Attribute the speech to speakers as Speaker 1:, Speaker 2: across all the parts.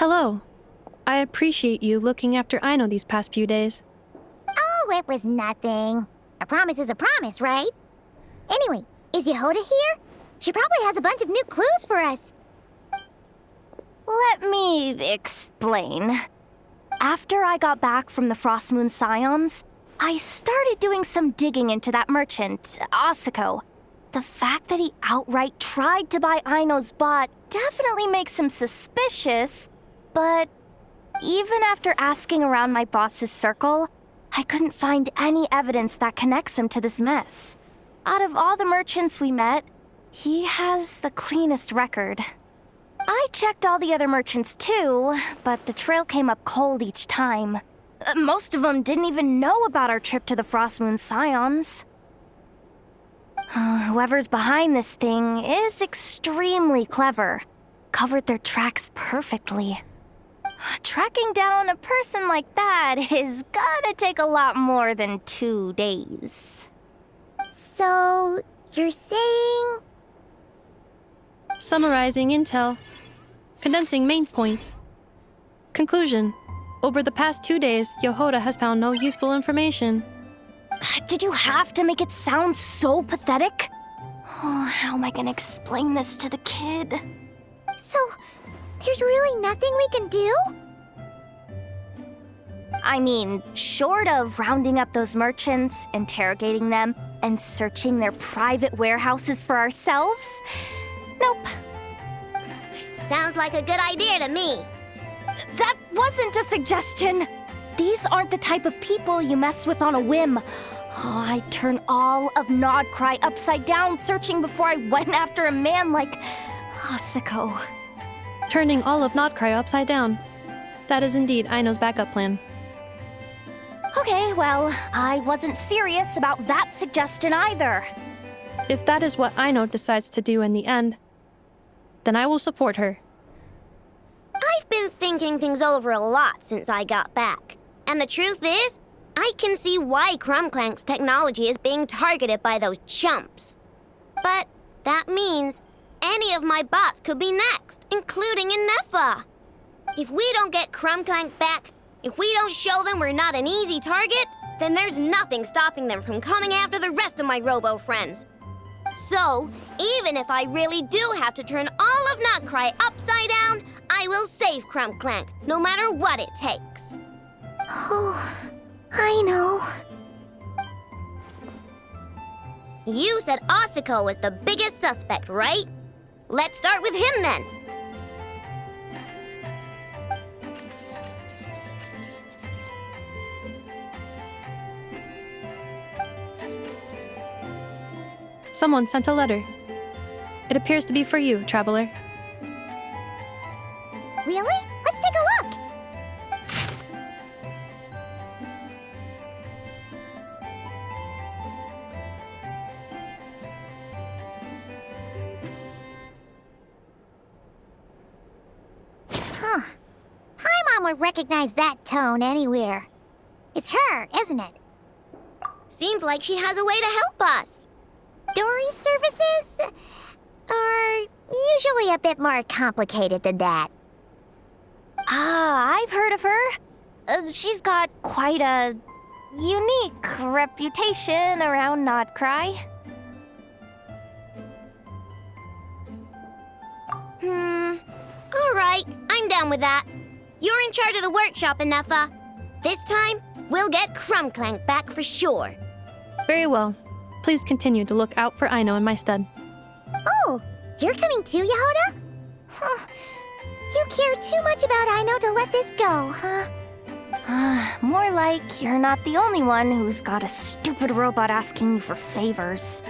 Speaker 1: Hello. I appreciate you looking after Aino these past few days.
Speaker 2: Oh, it was nothing. A promise is a promise, right? Anyway, is Yehoda here? She probably has a bunch of new clues for us.
Speaker 3: Let me explain. After I got back from the Frost Moon Scions, I started doing some digging into that merchant, Asako. The fact that he outright tried to buy Aino's bot definitely makes him suspicious, but even after asking around my boss's circle, I couldn't find any evidence that connects him to this mess. Out of all the merchants we met, he has the cleanest record. I checked all the other merchants too, but the trail came up cold each time. Most of them didn't even know about our trip to the Frost Moon Scions. Whoever's behind this thing is extremely clever. Covered their tracks perfectly. Tracking down a person like that is gonna take a lot more than 2 days.
Speaker 2: So, you're saying...
Speaker 1: Summarizing intel. Condensing main points. Conclusion. Over the past 2 days, Yehoda has found no useful information.
Speaker 3: Did you have to make it sound so pathetic? Oh, how am I gonna explain this to the kid?
Speaker 2: So, there's really nothing we can do?
Speaker 3: I mean, short of rounding up those merchants, interrogating them, and searching their private warehouses for ourselves? Nope.
Speaker 2: Sounds like a good idea to me.
Speaker 3: That wasn't a suggestion. These aren't the type of people you mess with on a whim. Oh, I'd turn all of Nodcry upside down searching before I went after a man like Asako.
Speaker 1: Turning all of Nodcry upside down. That is indeed Aino's backup plan.
Speaker 3: Okay, well, I wasn't serious about that suggestion either.
Speaker 1: If that is what Aino decides to do in the end, then I will support her.
Speaker 4: I've been thinking things over a lot since I got back. And the truth is, I can see why Clank's technology is being targeted by those chumps. But that means any of my bots could be next, including Inefa. If we don't get Clank back, if we don't show them we're not an easy target, then there's nothing stopping them from coming after the rest of my robo friends. So, even if I really do have to turn all of Nodcry upside down, I will save Clank, no matter what it takes.
Speaker 2: Oh, I know.
Speaker 4: You said Asako was the biggest suspect, right? Let's start with him then.
Speaker 1: Someone sent a letter. It appears to be for you, traveler.
Speaker 2: Really? Let's take a look. Huh. Paimon would recognize that tone anywhere. It's her, isn't it?
Speaker 4: Seems like she has a way to help us.
Speaker 2: Dory services are usually a bit more complicated than that.
Speaker 3: Ah, I've heard of her. She's got quite a unique reputation around Nodcry.
Speaker 4: All right, I'm down with that. You're in charge of the workshop, Inefa. This time, we'll get Clank back for sure.
Speaker 1: Very well. Please continue to look out for Aino in my stead.
Speaker 2: Oh, you're coming too, Yehoda? Huh. You care too much about Aino to let this go, huh?
Speaker 3: More like you're not the only one who's got a stupid robot asking you for favors.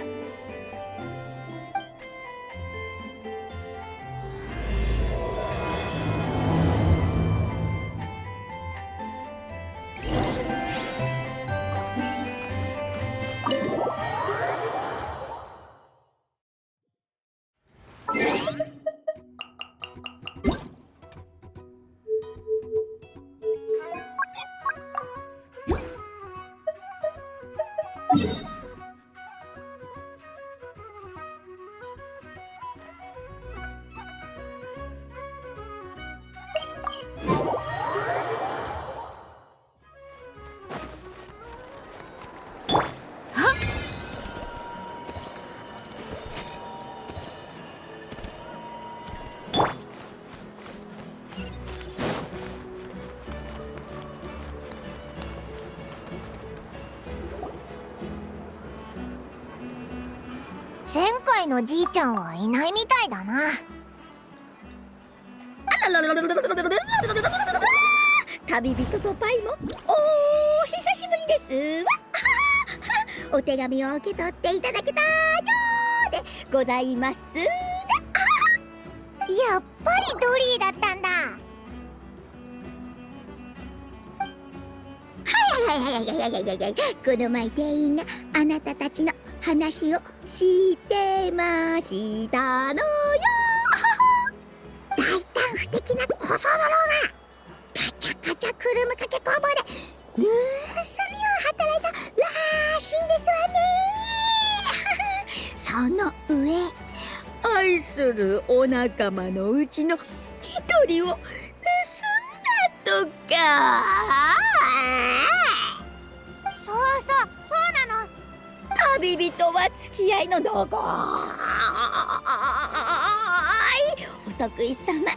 Speaker 2: 前回のじいちゃんはいないみたいだな。
Speaker 5: 旅人とパイも久しぶりですわ。お手紙を受け取っていただけたようでございますね。
Speaker 2: やっぱりドリーだったんだ。
Speaker 5: はいこの前店員があなたたちの話をしてましたのよ。
Speaker 2: 大胆不敵な小僧だろうが、カチャカチャくるむかけ工房で盗みを働いたらしいですわね。
Speaker 5: その上愛するお仲間のうちの一人を盗んだとか。
Speaker 2: そうなの。
Speaker 5: 旅人は付き合いの長いお得意様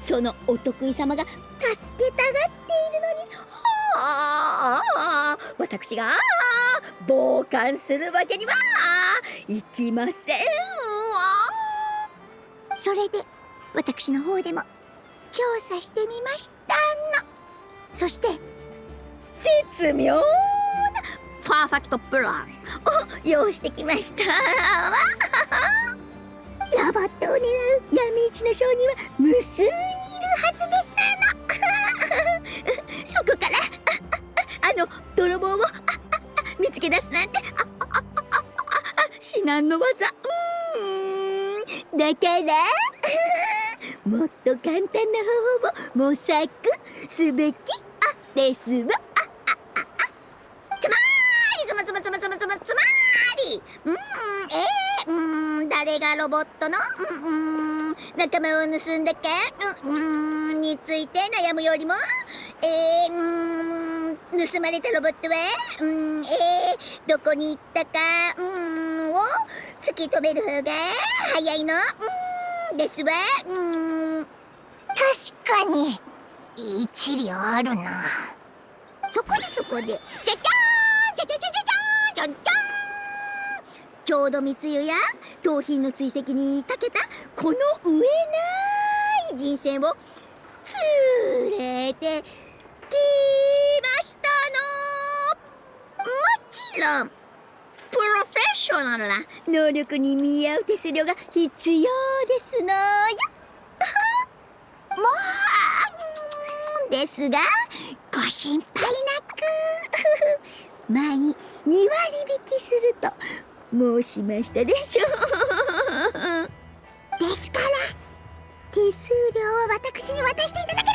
Speaker 5: そのお得意様が助けたがっているのに私が傍観するわけにはいきませんわ。
Speaker 2: それで私の方でも調査してみましたの。そして
Speaker 5: 絶妙なパーフェクトプランを用意してきましたわ。
Speaker 2: ロボットを狙う
Speaker 5: 闇市の商人は無数にいるはずですそこから泥棒を見つけ出すなんて至難の技。だからもっと簡単な方法を模索すべきですわ。
Speaker 2: 誰がロボットの仲間を盗んだかについて悩むよりも盗まれたロボットはどこに行ったかを突き止める方が早いのですわ。確かに一理あるな。
Speaker 5: そこでじゃじゃーんじゃんちょうど密輸や盗品の追跡に長けたこの上ない人選を連れてきましたの。もちろんプロフェッショナルな能力に見合う手数料が必要ですのよですがご心配なく前に2割引きすると申しましたでしょ
Speaker 2: ですから手数料を私に渡していただけれ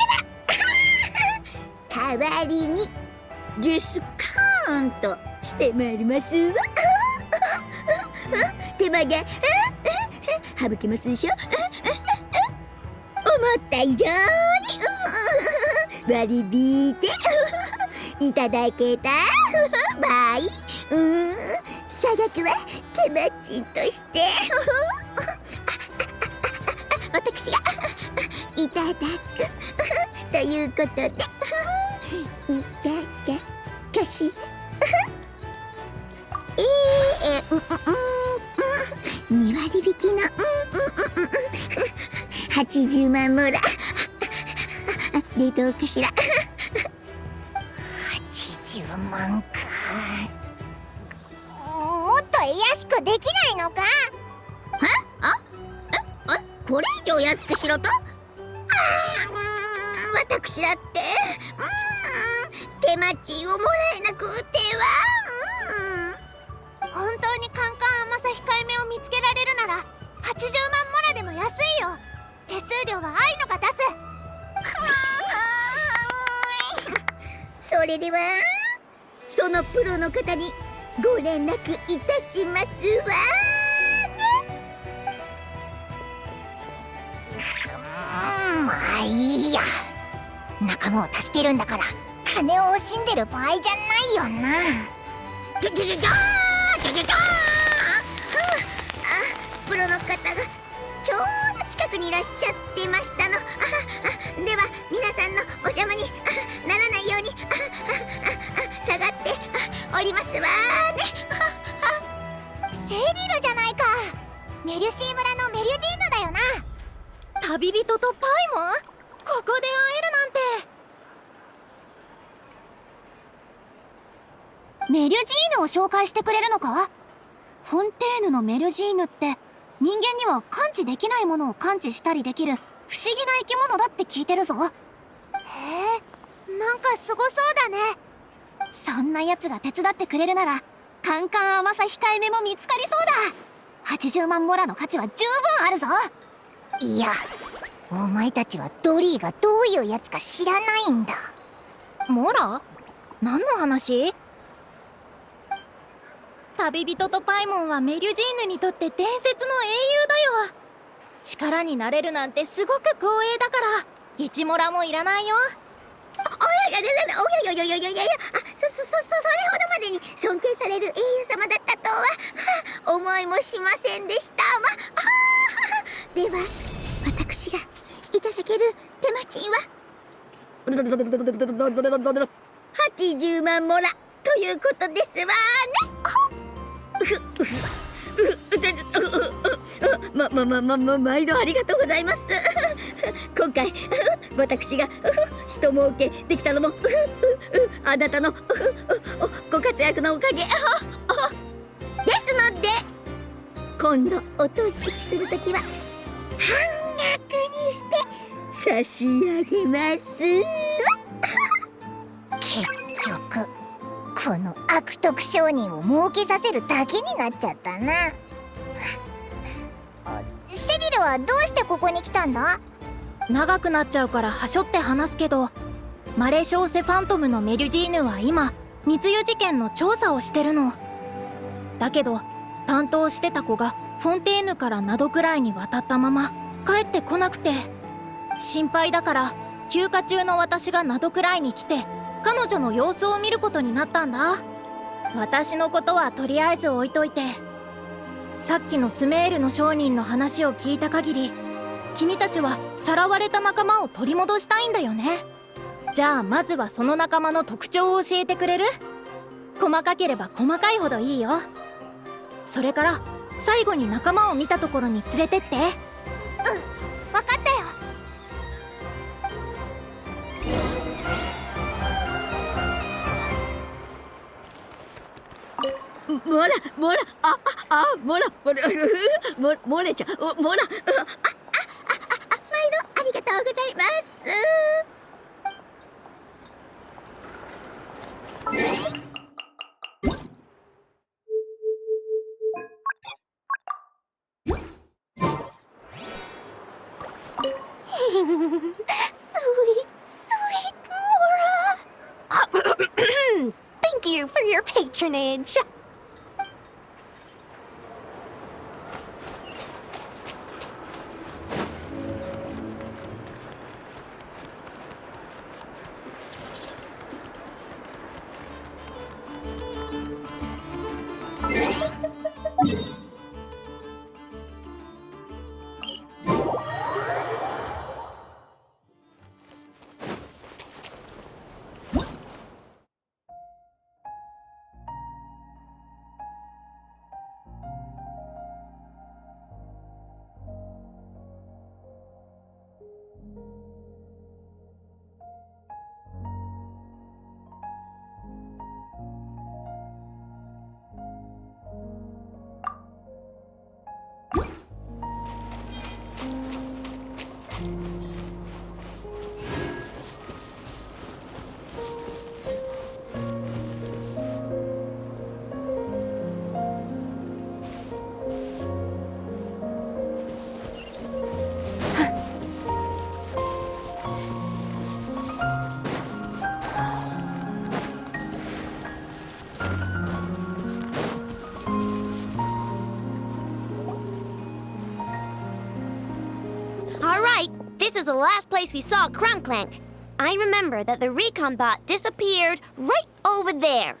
Speaker 2: ば
Speaker 5: 代わりにディスカウントしてまいりますわ手間が省けますでしょ思った以上に割り引いていただけた場合差額は手間賃として私がいただくということでいかがかしら2割引きの80万もらでどうかしら
Speaker 2: 80万か。もっと安くできないのか。
Speaker 5: これ以上安くしろと私だって手間賃をもらえなくては
Speaker 2: 本当にカンカン甘さ控えめを見つけられるなら80万モラでも安いよ。手数料は愛のが出す。
Speaker 5: それではそのプロの方にご連絡いたしますわ
Speaker 2: まあいいや。仲間を助けるんだから金を惜しんでる場合じゃないよな。
Speaker 5: プロの方がちょうど近くにいらっしゃってましたの。では皆さんのお邪魔にならないように下がっておりますわね。
Speaker 2: セリルじゃない
Speaker 3: 旅人とパイモン、ここで会えるなんて。メリュジーヌを紹介してくれるのか？フォンテーヌのメリュジーヌって人間には感知できないものを感知したりできる不思議な生き物だって聞いてるぞ。へえ、なんかすごそうだね。そんな奴が手伝ってくれるならカンカン甘さ控えめも見つかりそうだ。80万モラの価値は十分あるぞ。
Speaker 2: いや、お前たちはドリーがどういうやつか知らないんだ。
Speaker 3: モラ？何の話？旅人とパイモンはメリュジーヌにとって伝説の英雄だよ。力になれるなんてすごく光栄だから1モラもいらないよ。
Speaker 5: おやそれほどまでに尊敬される英雄様だったとは、思いもしませんでしたわ。では私がいただける手間賃は80万モラということですわね。毎度ありがとうございます。今回私が人儲けできたのもあなたのご活躍のおかげですので、今度お取引するときは半額にして差し上げます。
Speaker 2: 結局この悪徳商人を儲けさせるだけになっちゃったな。セリルはどうしてここに来たんだ？
Speaker 3: 長くなっちゃうからはしょって話すけど、マレショーセ・ファントムのメリュジーヌは今密輸事件の調査をしてるの。だけど担当してた子がフォンテーヌからナドくらいに渡ったまま帰ってこなくて、心配だから休暇中の私がナドくらいに来て彼女の様子を見ることになったんだ。私のことはとりあえず置いといて、さっきのスメールの商人の話を聞いた限り、君たちはさらわれた仲間を取り戻したいんだよね。じゃあまずはその仲間の特徴を教えてくれる？細かければ細かいほどいいよ。それから最後に仲間を見たところに連れてって。
Speaker 2: わかったよ。
Speaker 5: モレちゃん、毎度ありがとうございます。
Speaker 3: Sweet Mora. Thank you for your patronage.
Speaker 4: This is the last place we saw clank. I remember that the recon bot disappeared right over there.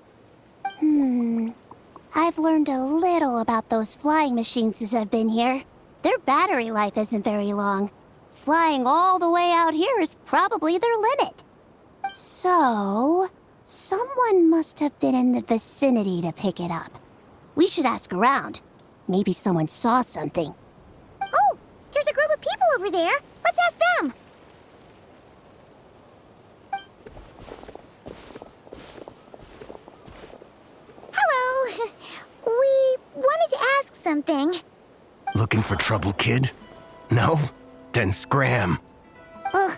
Speaker 2: I've learned a little about those flying machines since I've been here. Their battery life isn't very long. Flying all the way out here is probably their limit. So, someone must have been in the vicinity to pick it up. We should ask around. Maybe someone saw something.
Speaker 5: Oh, there's a group of people over there.
Speaker 6: Looking for trouble, kid? No? Then scram.
Speaker 2: Ugh,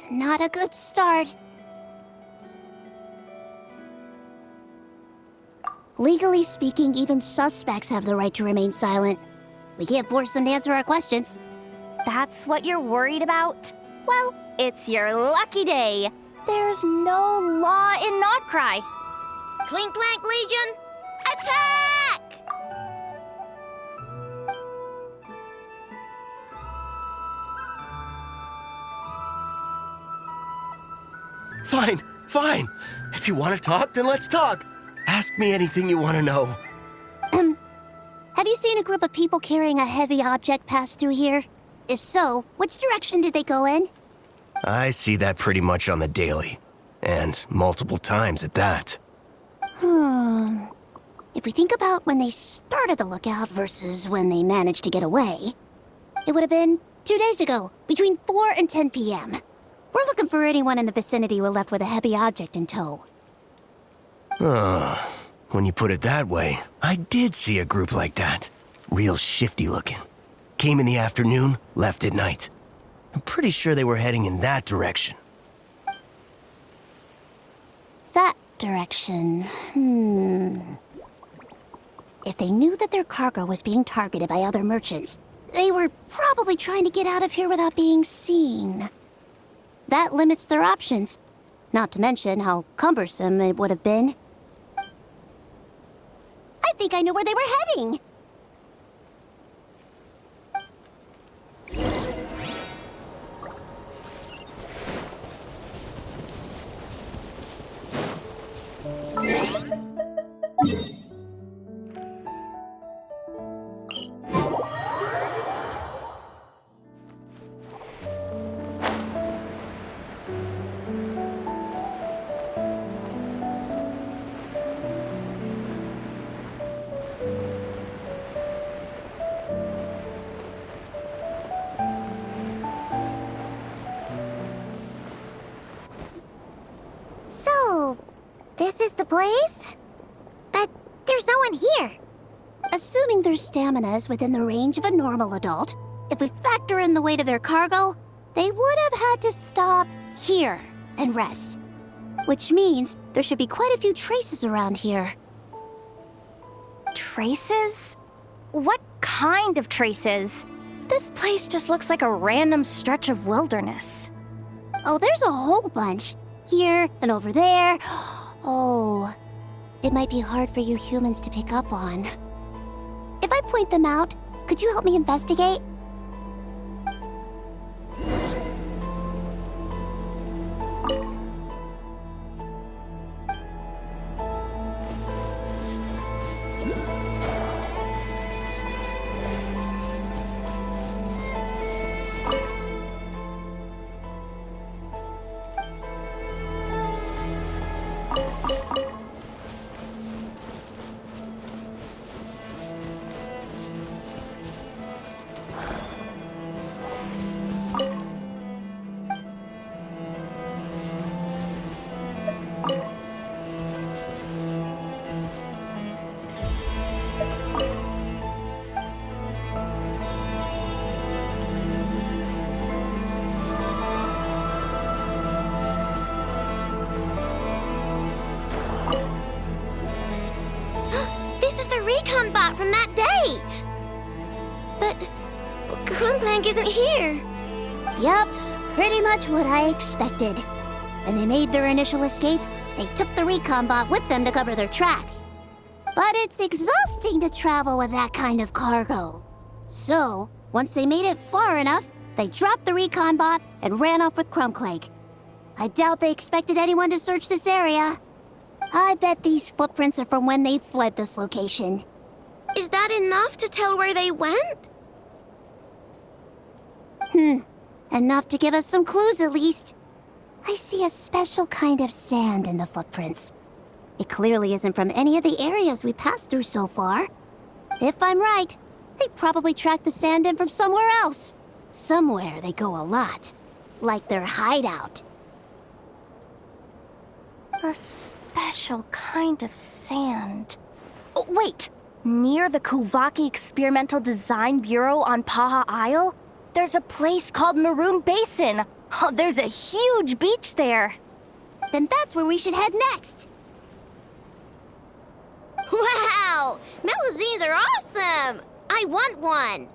Speaker 2: not a good start. Legally speaking, even suspects have the right to remain silent. We can't force them to answer our questions.
Speaker 3: That's what you're worried about? Well, it's your lucky day. There's no law in Notcry.
Speaker 4: Clink Clank Legion, attack!
Speaker 6: Fine. If you want to talk, then let's talk. Ask me anything you want to know.
Speaker 2: Have you seen a group of people carrying a heavy object pass through here? If so, which direction did they go in?
Speaker 6: I see that pretty much on the daily. And multiple times at that.
Speaker 2: If we think about when they started the lookout versus when they managed to get away, it would have been 2 days ago, between 4 and 10 p.m. We're looking for anyone in the vicinity who left with a heavy object in tow.
Speaker 6: When you put it that way, I did see a group like that. Real shifty looking. Came in the afternoon, left at night. I'm pretty sure they were heading in that direction.
Speaker 2: That direction, If they knew that their cargo was being targeted by other merchants, they were probably trying to get out of here without being seen. That limits their options, not to mention how cumbersome it would have been. I think I know where they were heading.
Speaker 5: So, this is the place? But there's no one here.
Speaker 2: Assuming their stamina is within the range of a normal adult, if we factor in the weight of their cargo, they would have had to stop here and rest. Which means there should be quite a few traces around here.
Speaker 3: Traces? What kind of traces? This place just looks like a random stretch of wilderness.
Speaker 2: Oh, there's a whole bunch. Here and over there. Oh, it might be hard for you humans to pick up on. If I point them out, could you help me investigate?
Speaker 4: This is the recon bot from that day! But Clank isn't here.
Speaker 2: Yup, pretty much what I expected. When they made their initial escape, they took the recon bot with them to cover their tracks. But it's exhausting to travel with that kind of cargo. So, once they made it far enough, they dropped the recon bot and ran off with Clank. I doubt they expected anyone to search this area. I bet these footprints are from when they fled this location.
Speaker 4: Is that enough to tell where they went?
Speaker 2: Enough to give us some clues at least. I see a special kind of sand in the footprints. It clearly isn't from any of the areas we passed through so far. If I'm right, they probably tracked the sand in from somewhere else. Somewhere they go a lot. Like their hideout.
Speaker 3: A special kind of sand. Oh, wait! Near the Kuvaki Experimental Design Bureau on Paha Isle, there's a place called Maroon Basin. Oh, there's a huge beach there.
Speaker 2: Then that's where we should head next.
Speaker 4: Wow! Melusines are awesome! I want one!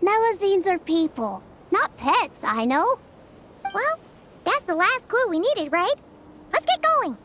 Speaker 2: Melusines are people, not pets, I know.
Speaker 5: Well, that's the last clue we needed, right? Let's get going.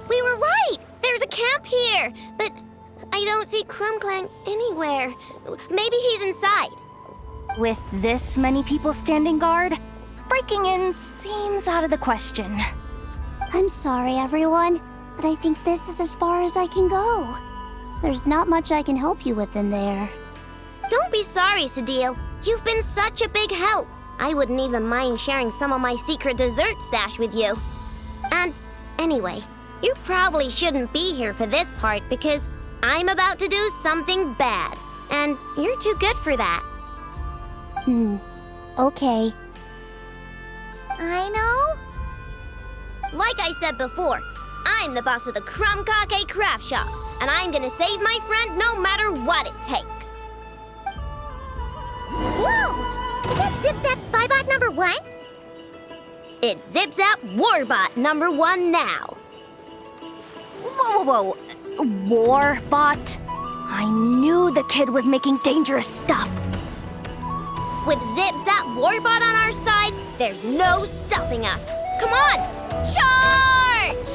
Speaker 4: We were right! There's a camp here! But I don't see clank anywhere. Maybe he's inside.
Speaker 3: With this many people standing guard, breaking in seems out of the question.
Speaker 2: I'm sorry, everyone, but I think this is as far as I can go. There's not much I can help you with in there.
Speaker 4: Don't be sorry, Sadil. You've been such a big help. I wouldn't even mind sharing some of my secret dessert stash with you. And anyway, you probably shouldn't be here for this part because I'm about to do something bad. And you're too good for that.
Speaker 2: Okay.
Speaker 5: I know.
Speaker 4: Like I said before, I'm the boss of the Crumkake Craft Shop, and I'm gonna save my friend no matter what it takes.
Speaker 5: Whoa! Is that Zip Zap Spybot number 1?
Speaker 4: It's Zip Zap Warbot number 1 now.
Speaker 3: Whoa. Warbot? I knew the kid was making dangerous stuff.
Speaker 4: With Zip Zap Warbot on our side, there's no stopping us. Come on, charge!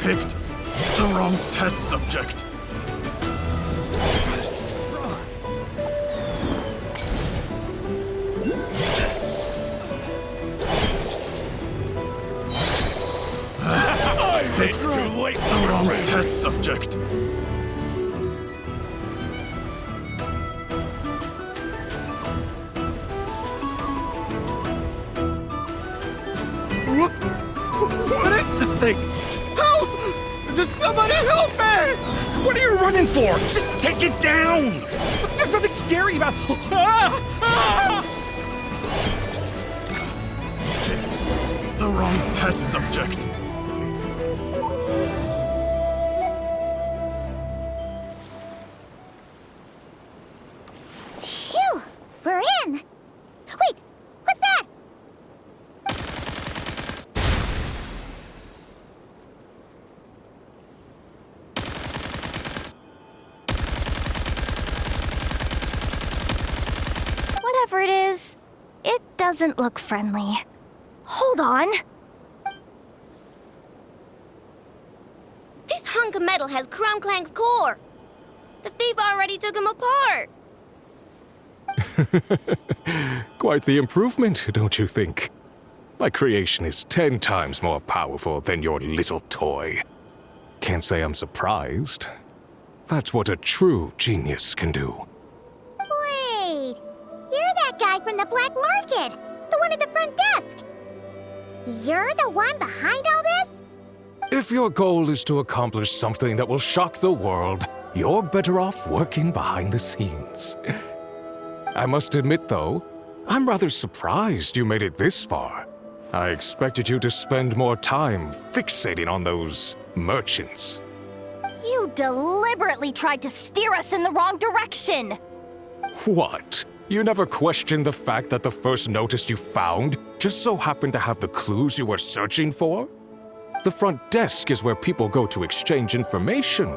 Speaker 7: Picked the wrong test subject. It's too late. The wrong test subject.
Speaker 8: What is this thing? Help! Does somebody help me?
Speaker 7: What are you running for? Just take it down! There's nothing scary about... The wrong test subject.
Speaker 5: Phew! We're in! Wait! What's that?
Speaker 3: Whatever it is, it doesn't look friendly. Hold on.
Speaker 4: This hunk of metal has Crumclank's core. The thief already took him apart.
Speaker 9: Quite the improvement, don't you think? My creation is 10 times more powerful than your little toy. Can't say I'm surprised. That's what a true genius can do.
Speaker 5: Wait! You're that guy from the black market! The one at the front desk! You're the one behind all this?
Speaker 9: If your goal is to accomplish something that will shock the world, you're better off working behind the scenes. I must admit, though, I'm rather surprised you made it this far. I expected you to spend more time fixating on those merchants.
Speaker 3: You deliberately tried to steer us in the wrong direction!
Speaker 9: What? You never questioned the fact that the first notice you found just so happened to have the clues you were searching for? The front desk is where people go to exchange information.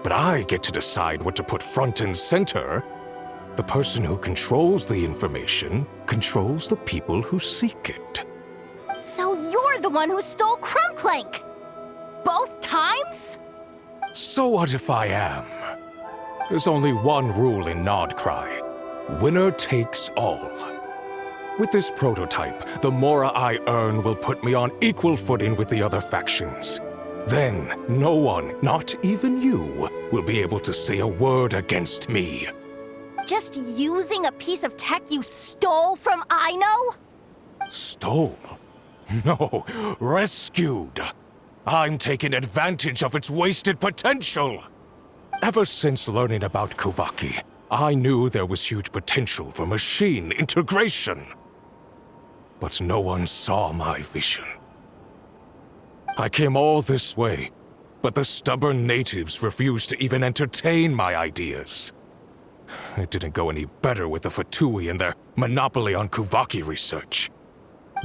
Speaker 9: But I get to decide what to put front and center. The person who controls the information controls the people who seek it.
Speaker 3: So you're the one who stole Crumclank! Both times?
Speaker 9: So what if I am? There's only one rule in Nodcry. Winner takes all. With this prototype, the Mora I earn will put me on equal footing with the other factions. Then, no one, not even you, will be able to say a word against me.
Speaker 3: Just using a piece of tech you stole from Aino?
Speaker 9: Stole? No, rescued. I'm taking advantage of its wasted potential. Ever since learning about Kuvaki, I knew there was huge potential for machine integration. But no one saw my vision. I came all this way, but the stubborn natives refused to even entertain my ideas. It didn't go any better with the Fatui and their monopoly on Kuvaki research.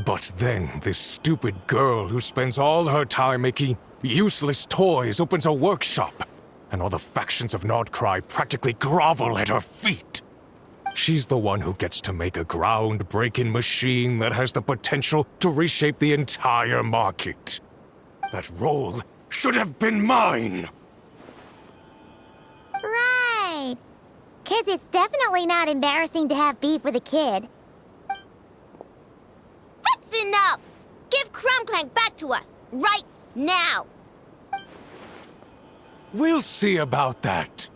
Speaker 9: But then, this stupid girl who spends all her time making useless toys opens a workshop, and all the factions of Nodcry practically grovel at her feet. She's the one who gets to make a groundbreaking machine that has the potential to reshape the entire market. That role should have been mine!
Speaker 5: Right. 'Cause it's definitely not embarrassing to have beef with a kid.
Speaker 4: That's enough! Give Clank back to us, right now!
Speaker 9: We'll see about that.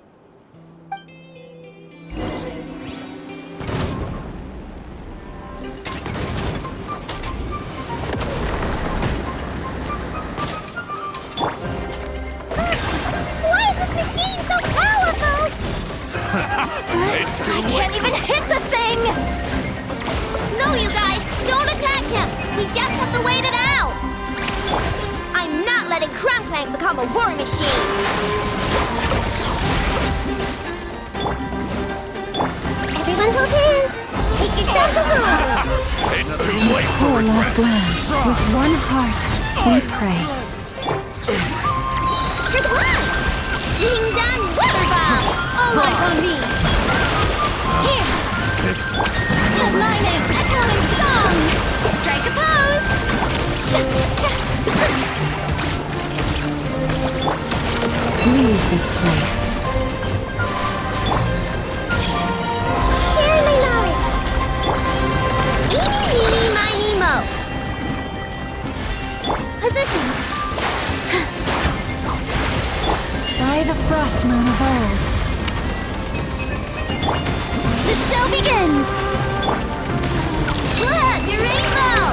Speaker 5: Why is this machine so powerful?
Speaker 3: I can't even hit the thing!
Speaker 4: No, you guys, don't attack him! We just have to wait it out! I'm not letting Clank become a war machine!
Speaker 5: Everyone hold hands. Take yourselves along.
Speaker 7: It's too late for
Speaker 1: Our lost land. With one heart, we pray.
Speaker 4: You're the one! Ding dong water bomb! All eyes on me! Here! Let my name echo in song! Strike a pose!
Speaker 1: Leave this place.
Speaker 5: Share my knowledge.
Speaker 4: Eeny, meeny, miny, mo!
Speaker 5: Positions.
Speaker 1: By the frost moon of old.
Speaker 3: The show begins!
Speaker 4: Look, your rainbow!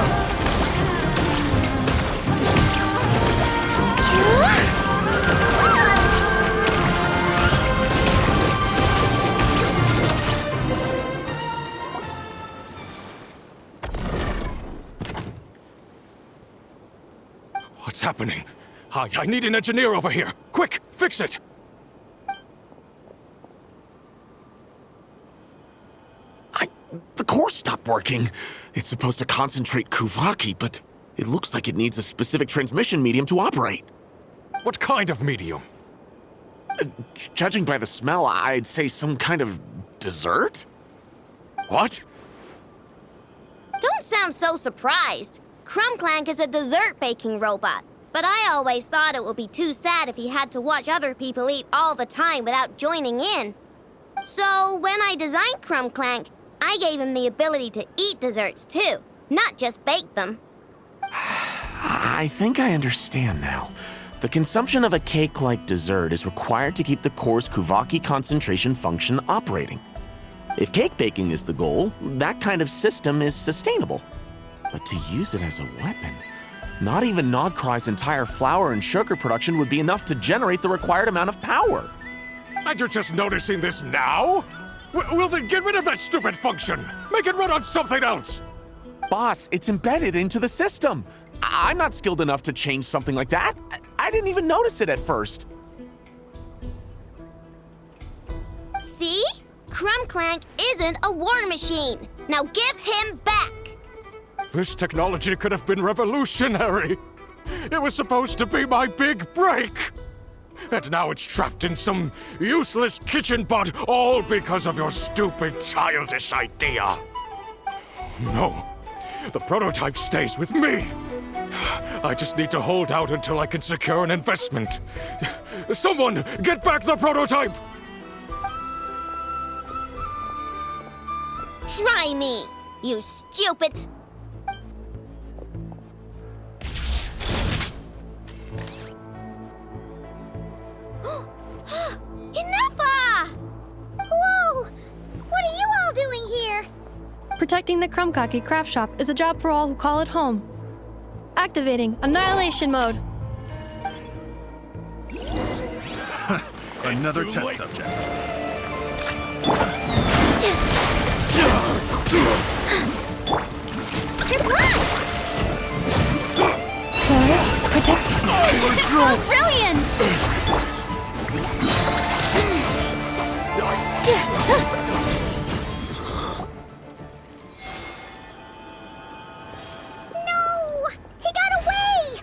Speaker 9: What's happening? I need an engineer over here. Quick, fix it!
Speaker 8: The core stopped working. It's supposed to concentrate Kuvaki, but it looks like it needs a specific transmission medium to operate.
Speaker 9: What kind of medium?
Speaker 8: Judging by the smell, I'd say some kind of dessert?
Speaker 9: What?
Speaker 4: Don't sound so surprised. Clank is a dessert baking robot, but I always thought it would be too sad if he had to watch other people eat all the time without joining in. So when I designed Clank, I gave him the ability to eat desserts too, not just bake them.
Speaker 8: I think I understand now. The consumption of a cake-like dessert is required to keep the core's Kuvaki concentration function operating. If cake baking is the goal, that kind of system is sustainable. But to use it as a weapon, not even Nodcry's entire flour and sugar production would be enough to generate the required amount of power.
Speaker 9: And you're just noticing this now? Well then get rid of that stupid function! Make it run on something else!
Speaker 8: Boss, it's embedded into the system. I'm not skilled enough to change something like that. I didn't even notice it at first.
Speaker 4: See? Clank isn't a war machine. Now give him back!
Speaker 9: This technology could have been revolutionary! It was supposed to be my big break! And now it's trapped in some useless kitchen pot, all because of your stupid, childish idea. No, the prototype stays with me. I just need to hold out until I can secure an investment. Someone, get back the prototype!
Speaker 4: Try me, you stupid...
Speaker 5: Enough! Whoa! What are you all doing here?
Speaker 1: Protecting the Krumkaki craft shop is a job for all who call it home. Activating Annihilation Mode.
Speaker 10: Another test subject.
Speaker 5: You're blind!
Speaker 1: Protect.
Speaker 5: Oh, brilliant! No! He got away!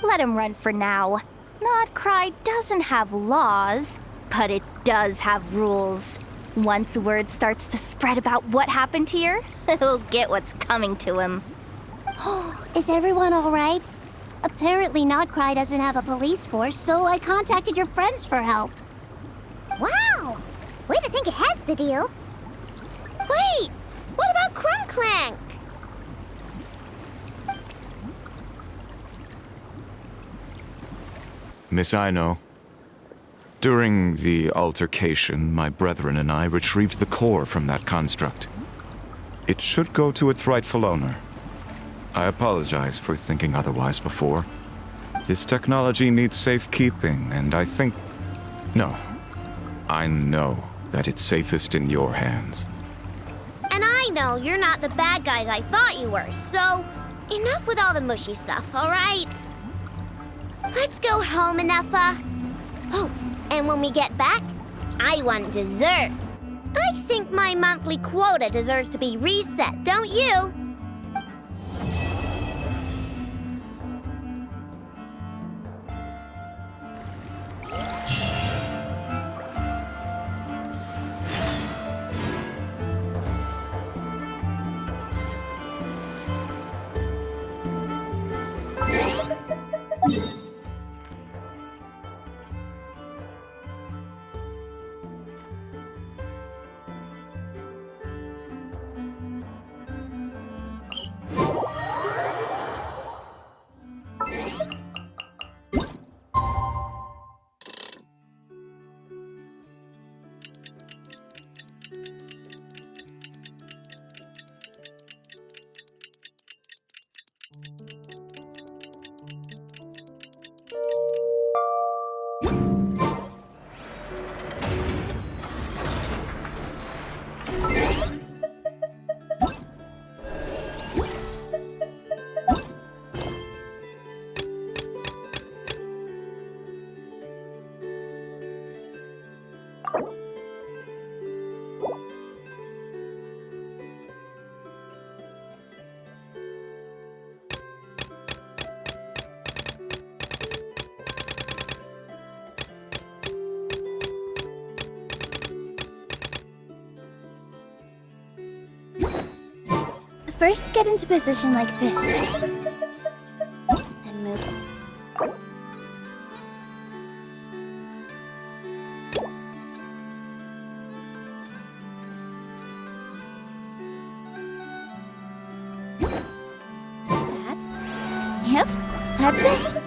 Speaker 3: Let him run for now. Nodcry doesn't have laws, but it does have rules. Once word starts to spread about what happened here, he'll get what's coming to him.
Speaker 2: Is everyone all right? Apparently Nodcry doesn't have a police force, so I contacted your friends for help.
Speaker 5: Wow! Way to think ahead, Zadil.
Speaker 4: Wait! What about Clank?
Speaker 11: Miss Aino, during the altercation, my brethren and I retrieved the core from that construct. It should go to its rightful owner. I apologize for thinking otherwise before. This technology needs safekeeping, and I think... No. I know that it's safest in your hands.
Speaker 4: And I know you're not the bad guys I thought you were, so enough with all the mushy stuff, alright? Let's go home, Inefa. Oh, and when we get back, I want dessert. I think my monthly quota deserves to be reset, don't you?
Speaker 5: First, get into position like this. Then move. That. Yep, that's it.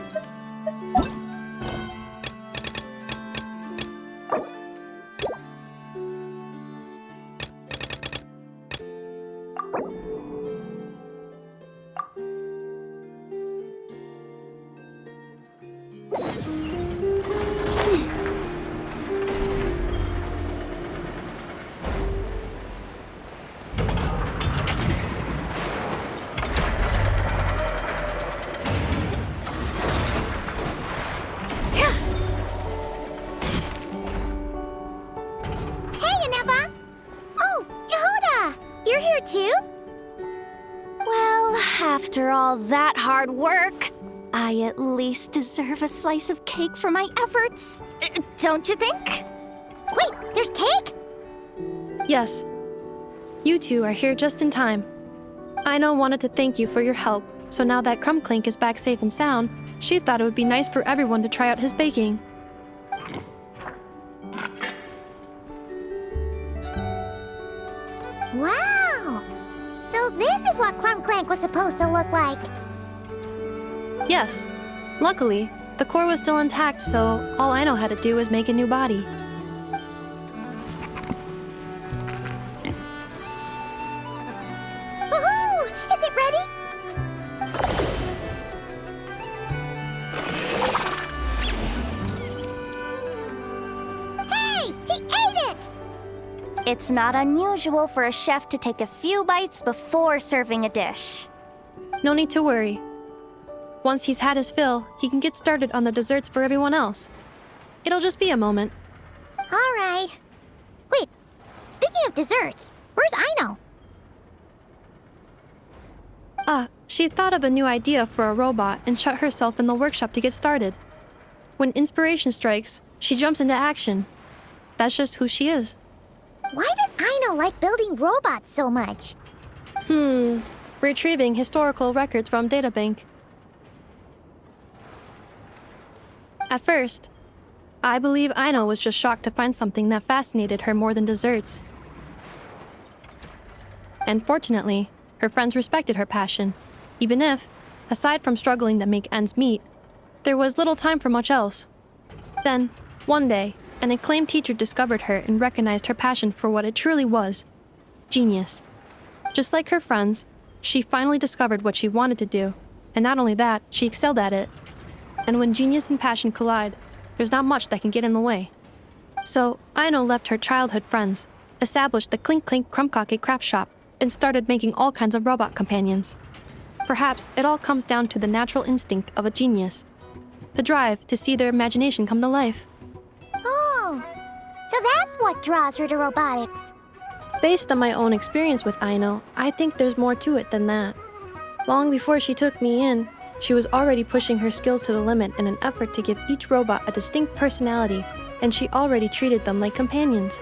Speaker 3: After all that hard work, I at least deserve a slice of cake for my efforts. Don't you think?
Speaker 5: Wait, there's cake?
Speaker 1: Yes. You two are here just in time. Aino wanted to thank you for your help, so now that Clank is back safe and sound, she thought it would be nice for everyone to try out his baking.
Speaker 2: Wow! So this is what Clank was supposed to look like.
Speaker 1: Yes. Luckily, the core was still intact, so all Ino had to do was make a new body.
Speaker 2: Woohoo! Is it ready? Hey! He ate it!
Speaker 3: It's not unusual for a chef to take a few bites before serving a dish.
Speaker 1: No need to worry. Once he's had his fill, he can get started on the desserts for everyone else. It'll just be a moment.
Speaker 2: All right. Wait, speaking of desserts, where's Ino?
Speaker 1: She thought of a new idea for a robot and shut herself in the workshop to get started. When inspiration strikes, she jumps into action. That's just who she is.
Speaker 2: Why does Ino like building robots so much?
Speaker 1: Retrieving historical records from databank. At first, I believe Ino was just shocked to find something that fascinated her more than desserts. And fortunately, her friends respected her passion, even if, aside from struggling to make ends meet, there was little time for much else. Then, one day, an acclaimed teacher discovered her and recognized her passion for what it truly was: genius. Just like her friends, she finally discovered what she wanted to do, and not only that, she excelled at it. And when genius and passion collide, there's not much that can get in the way. So, Ino left her childhood friends, established the Clink Clink Crumpkake craft shop, and started making all kinds of robot companions. Perhaps it all comes down to the natural instinct of a genius, the drive to see their imagination come to life.
Speaker 2: Oh, so that's what draws her to robotics.
Speaker 1: Based on my own experience with Ino, I think there's more to it than that. Long before she took me in, she was already pushing her skills to the limit in an effort to give each robot a distinct personality, and she already treated them like companions.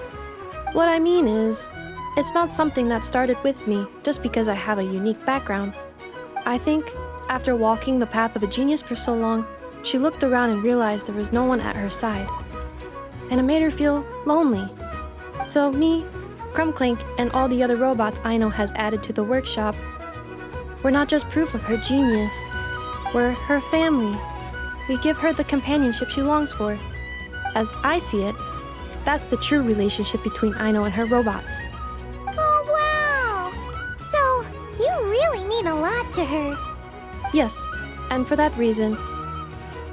Speaker 1: What I mean is, it's not something that started with me just because I have a unique background. I think, after walking the path of a genius for so long, she looked around and realized there was no one at her side. And it made her feel lonely. So me, Clink, and all the other robots Ino has added to the workshop, we're not just proof of her genius. We're her family. We give her the companionship she longs for. As I see it, that's the true relationship between Ino and her robots.
Speaker 2: Oh, wow! So, you really mean a lot to her.
Speaker 1: Yes, and for that reason,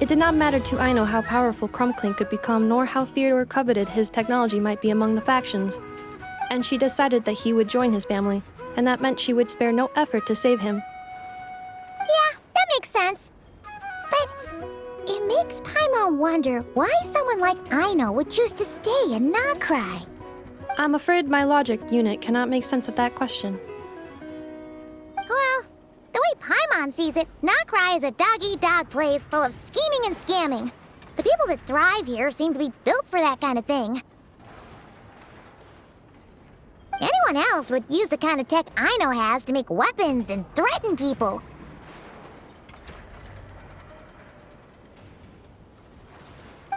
Speaker 1: it did not matter to Ino how powerful Clink could become, nor how feared or coveted his technology might be among the factions. And she decided that he would join his family, and that meant she would spare no effort to save him.
Speaker 2: Yeah, that makes sense. But it makes Paimon wonder why someone like Ino would choose to stay and not cry.
Speaker 1: I'm afraid my logic unit cannot make sense of that question.
Speaker 2: Well, the way Paimon sees it, Nokrai is a dog-eat-dog place full of scheming and scamming. The people that thrive here seem to be built for that kind of thing. Anyone else would use the kind of tech Ino has to make weapons and threaten people.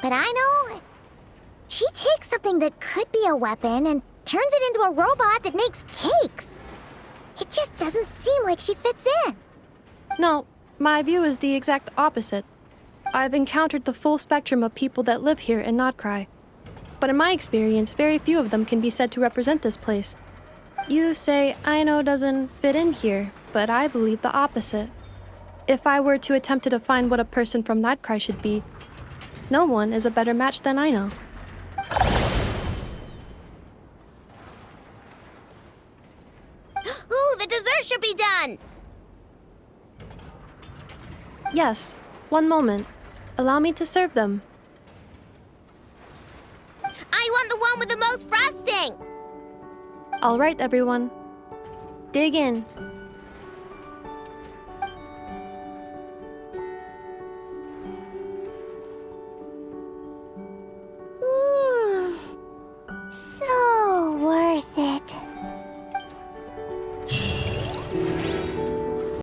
Speaker 2: But Ino, she takes something that could be a weapon and turns it into a robot that makes cakes. It just doesn't seem like she fits in.
Speaker 1: No, my view is the exact opposite. I've encountered the full spectrum of people that live here in Notcry. But in my experience, very few of them can be said to represent this place. You say Ino doesn't fit in here, but I believe the opposite. If I were to attempt to define what a person from Notcry should be, no one is a better match than Ino.
Speaker 4: Ooh, the dessert should be done!
Speaker 1: Yes, one moment. Allow me to serve them.
Speaker 4: I want the one with the most frosting!
Speaker 1: All right, everyone. Dig in.